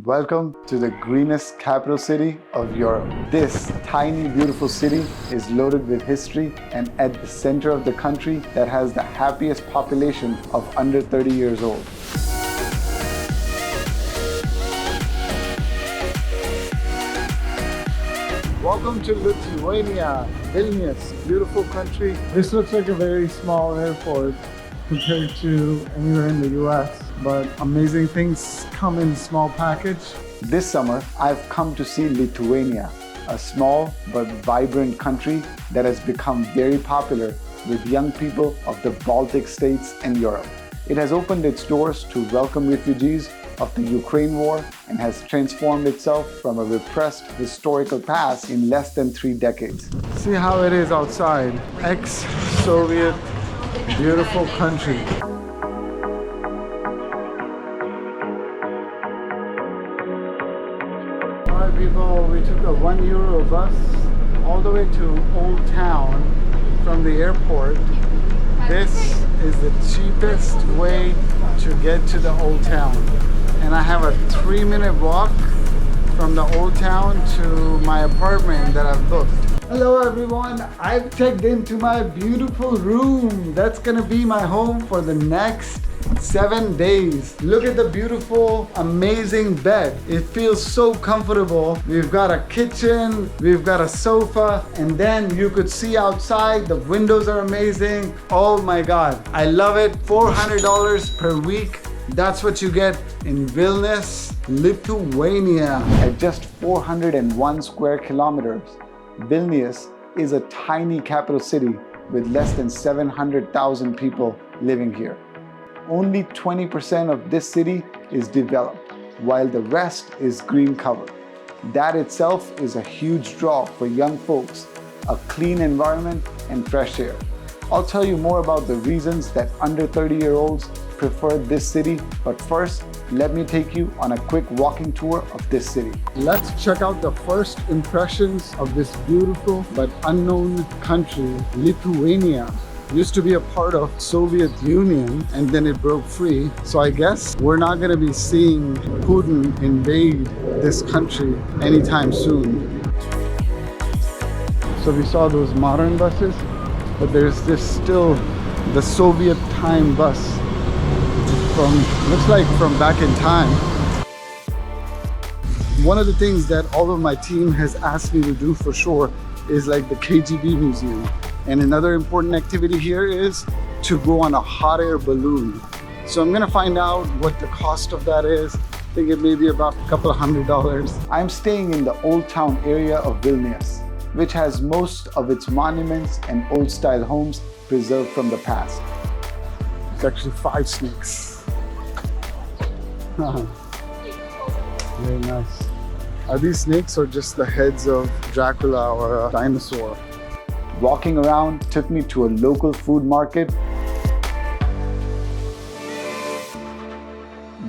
Welcome to the greenest capital city of Europe. This tiny, beautiful city is loaded with history and at the center of the country that has the happiest population of under 30 years old. Welcome to Lithuania, Vilnius, beautiful country. This looks like a very small airport compared to anywhere in the US, but amazing things come in small package. This summer, I've come to see Lithuania, a small but vibrant country that has become very popular with young people of the Baltic states and Europe. It has opened its doors to welcome refugees of the Ukraine war and has transformed itself from a repressed historical past in less than 3 decades. See how it is outside. Ex-Soviet, beautiful country. Alright people, we took a €1 bus all the way to Old Town from the airport. This is the cheapest way to get to the Old Town. And I have a 3-minute walk from the Old Town to my apartment that I've booked. Hello everyone, I've checked into my beautiful room. That's gonna be my home for the next 7 days. Look at the beautiful, amazing bed. It feels so comfortable. We've got a kitchen, we've got a sofa, and then you could see outside. The windows are amazing. Oh my God, I love it. $400 per week. That's what you get in Vilnius, Lithuania. At just 401 square kilometers, Vilnius is a tiny capital city with less than 700,000 people living here. Only 20% of this city is developed, while the rest is green cover. That itself is a huge draw for young folks, a clean environment and fresh air. I'll tell you more about the reasons that under 30-year-olds prefer this city, but first, let me take you on a quick walking tour of this city. Let's check out the first impressions of this beautiful but unknown country, Lithuania. Used to be a part of Soviet Union and then it broke free. So I guess we're not gonna be seeing Putin invade this country anytime soon. So we saw those modern buses, but there's this still the Soviet time bus looks like from back in time. One of the things that all of my team has asked me to do for sure is like the KGB museum. And another important activity here is to go on a hot air balloon. So I'm gonna find out what the cost of that is. I think it may be about a couple of $100. I'm staying in the Old Town area of Vilnius, which has most of its monuments and old style homes preserved from the past. It's actually 5 snakes. Very nice. Are these snakes or just the heads of Dracula or a dinosaur? Walking around took me to a local food market.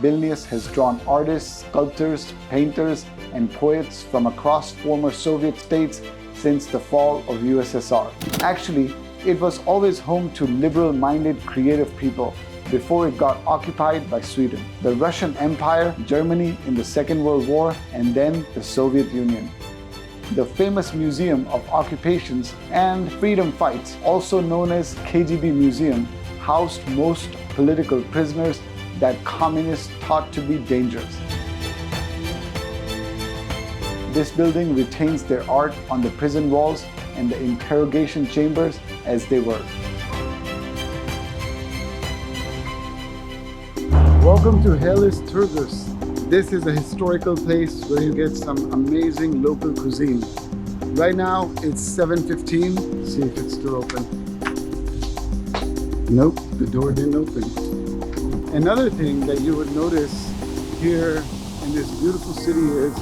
Vilnius has drawn artists, sculptors, painters, and poets from across former Soviet states since the fall of USSR. Actually, it was always home to liberal-minded creative people before it got occupied by Sweden, the Russian Empire, Germany in the Second World War, and then the Soviet Union. The famous Museum of Occupations and Freedom Fights, also known as KGB Museum, housed most political prisoners that communists thought to be dangerous. This building retains their art on the prison walls and the interrogation chambers as they were. Welcome to Hellus Trugus. This is a historical place where you get some amazing local cuisine. Right now it's 7:15. See if it's still open. Nope, the door didn't open. Another thing that you would notice here in this beautiful city is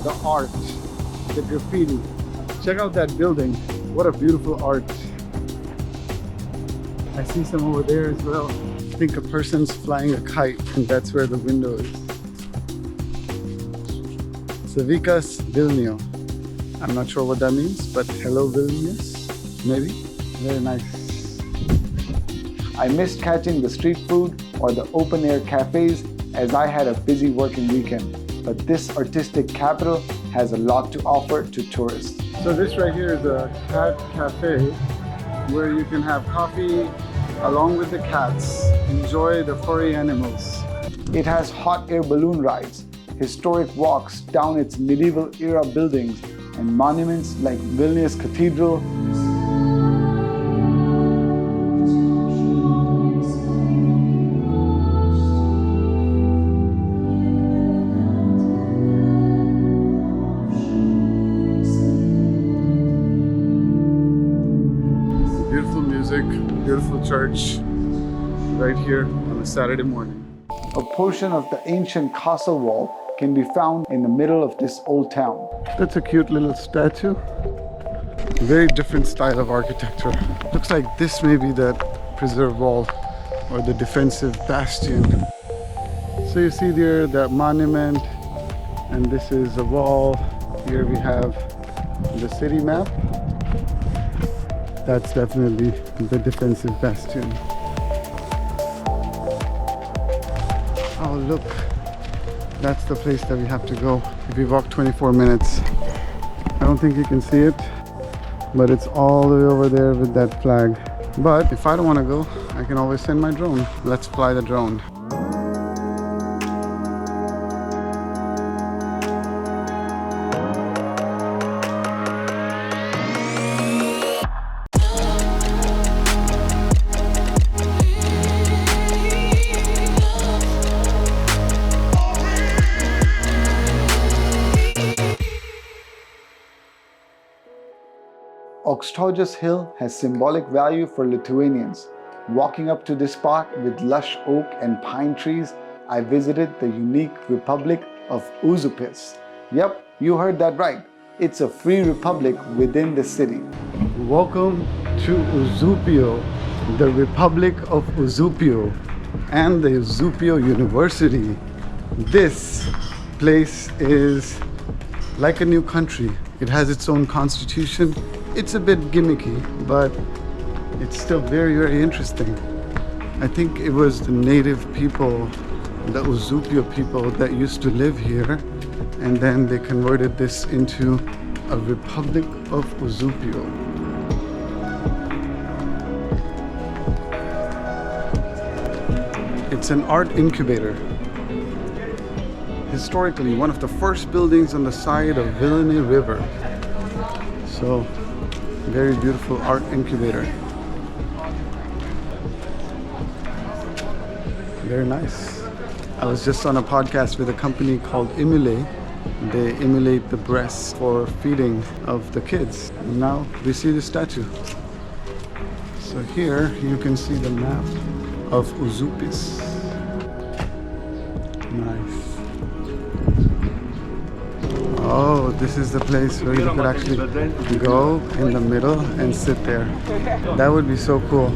the art, the graffiti. Check out that building. What a beautiful art. I see some over there as well. I think a person's flying a kite, and that's where the window is. Savikas Vilnius. I'm not sure what that means, but hello Vilnius, maybe? Very nice. I missed catching the street food or the open air cafes as I had a busy working weekend. but this artistic capital has a lot to offer to tourists. So this right here is a cat cafe where you can have coffee along with the cats, enjoy the furry animals. It has hot air balloon rides, historic walks down its medieval era buildings, and monuments like Vilnius Cathedral, beautiful music, beautiful church right here on a Saturday morning. A portion of the ancient castle wall can be found in the middle of this old town. That's a cute little statue. Very different style of architecture. Looks like this may be the preserve wall or the defensive bastion. So you see there that monument, and this is a wall. Here we have the city map. That's definitely the defensive bastion. Oh look, that's the place that we have to go. If we walk 24 minutes, I don't think you can see it, but it's all the way over there with that flag. But if I don't want to go, I can always send my drone. Let's fly the drone. Trugus Hill has symbolic value for Lithuanians. Walking up to this spot with lush oak and pine trees, I visited the unique republic of Uzupis. Yep, you heard that right. It's a free republic within the city. Welcome to Uzupio, the Republic of Uzupio, and the Uzupio University. This place is like a new country. It has its own constitution. It's a bit gimmicky, but it's still very, very interesting. I think it was the native people, the Uzupio people, that used to live here, and then they converted this into a Republic of Uzupio. It's an art incubator. Historically, one of the first buildings on the side of Vilnius River. So, very beautiful art incubator. Very nice. I was just on a podcast with a company called Emulate. They emulate the breasts for feeding of the kids. And now we see the statue. So here you can see the map of Uzupis. Nice. Oh, this is the place where you could actually go in the middle and sit there. That would be so cool.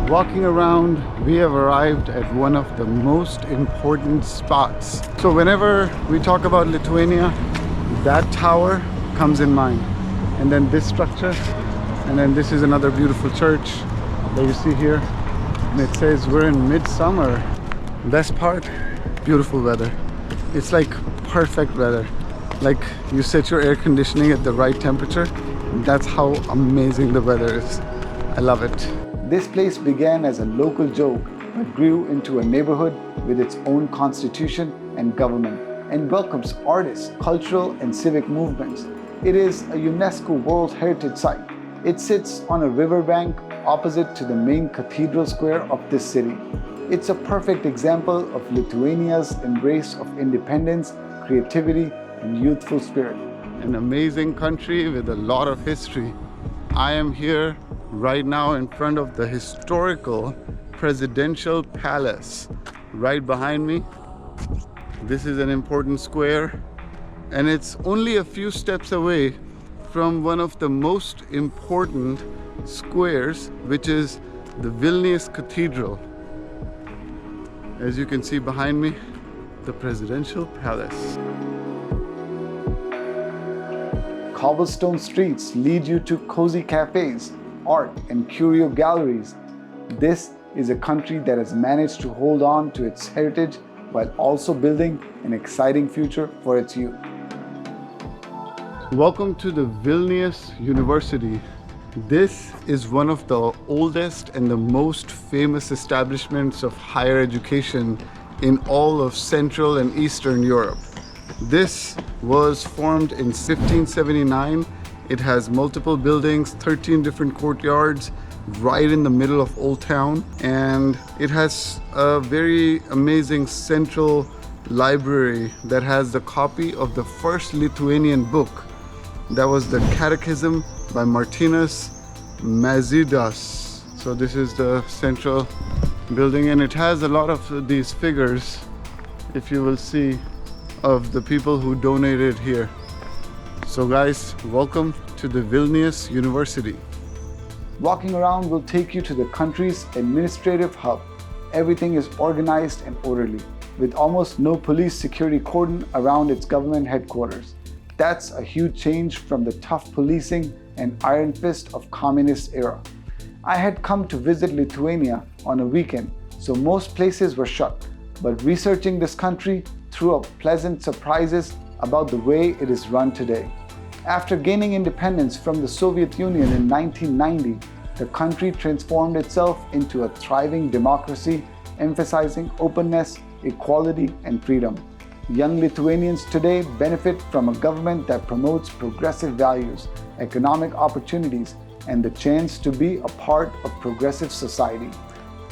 Walking around, we have arrived at one of the most important spots. So whenever we talk about Lithuania, that tower comes in mind. And then this structure. And then this is another beautiful church that you see here. And it says we're in midsummer. Best part, beautiful weather. It's like perfect weather. Like you set your air conditioning at the right temperature. That's how amazing the weather is. I love it. This place began as a local joke, but grew into a neighborhood with its own constitution and government, and welcomes artists, cultural and civic movements. It is a UNESCO World Heritage Site. It sits on a riverbank opposite to the main cathedral square of this city. It's a perfect example of Lithuania's embrace of independence, creativity, and youthful spirit. An amazing country with a lot of history. I am here right now in front of the historical presidential palace. Right behind me, this is an important square, and it's only a few steps away from one of the most important squares, which is the Vilnius Cathedral. As you can see behind me, the presidential palace. cobblestone streets lead you to cozy cafes, art, and curio galleries. This is a country that has managed to hold on to its heritage while also building an exciting future for its youth. Welcome to the Vilnius University. This is one of the oldest and the most famous establishments of higher education in all of Central and Eastern Europe. This was formed in 1579. It has multiple buildings, 13 different courtyards, right in the middle of Old Town, and it has a very amazing central library that has the copy of the first Lithuanian book. That was the Catechism by Martinus Mazidas. So this is the central building, and it has a lot of these figures, if you will see, of the people who donated here. So guys, welcome to the Vilnius University. Walking around will take you to the country's administrative hub. Everything is organized and orderly, with almost no police security cordon around its government headquarters. That's a huge change from the tough policing and iron fist of communist era. I had come to visit Lithuania on a weekend, so most places were shut. But researching this country threw up pleasant surprises about the way it is run today. After gaining independence from the Soviet Union in 1990, the country transformed itself into a thriving democracy, emphasizing openness, equality, and freedom. Young Lithuanians today benefit from a government that promotes progressive values, economic opportunities, and the chance to be a part of progressive society.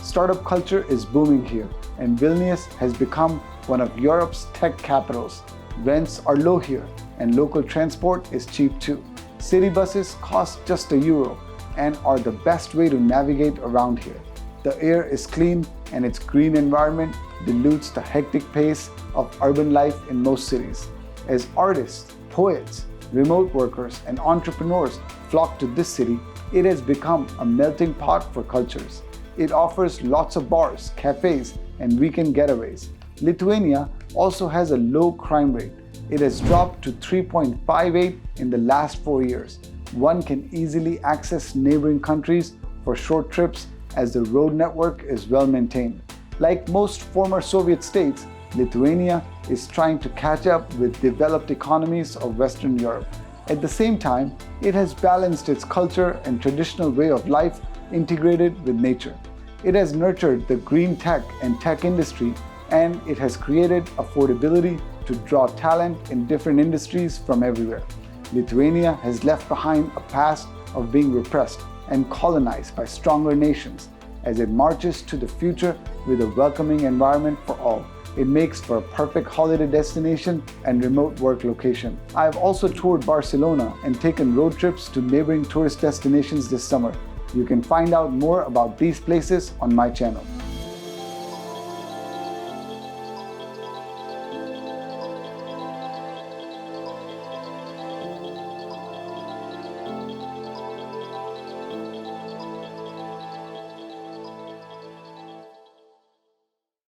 Startup culture is booming here, and Vilnius has become one of Europe's tech capitals. Rents are low here, and local transport is cheap too. City buses cost just €1 and are the best way to navigate around here. The air is clean, and its green environment dilutes the hectic pace of urban life in most cities. As artists, poets, remote workers, and entrepreneurs flock to this city, it has become a melting pot for cultures. It offers lots of bars, cafes, and weekend getaways. Lithuania also has a low crime rate. It has dropped to 3.58 in the last 4 years. One can easily access neighboring countries for short trips as the road network is well maintained. Like most former Soviet states, Lithuania is trying to catch up with developed economies of Western Europe. At the same time, it has balanced its culture and traditional way of life integrated with nature. It has nurtured the green tech and tech industry, and it has created affordability to draw talent in different industries from everywhere. Lithuania has left behind a past of being repressed and colonized by stronger nations. As it marches to the future with a welcoming environment for all, it makes for a perfect holiday destination and remote work location. I have also toured Barcelona and taken road trips to neighboring tourist destinations this summer. You can find out more about these places on my channel.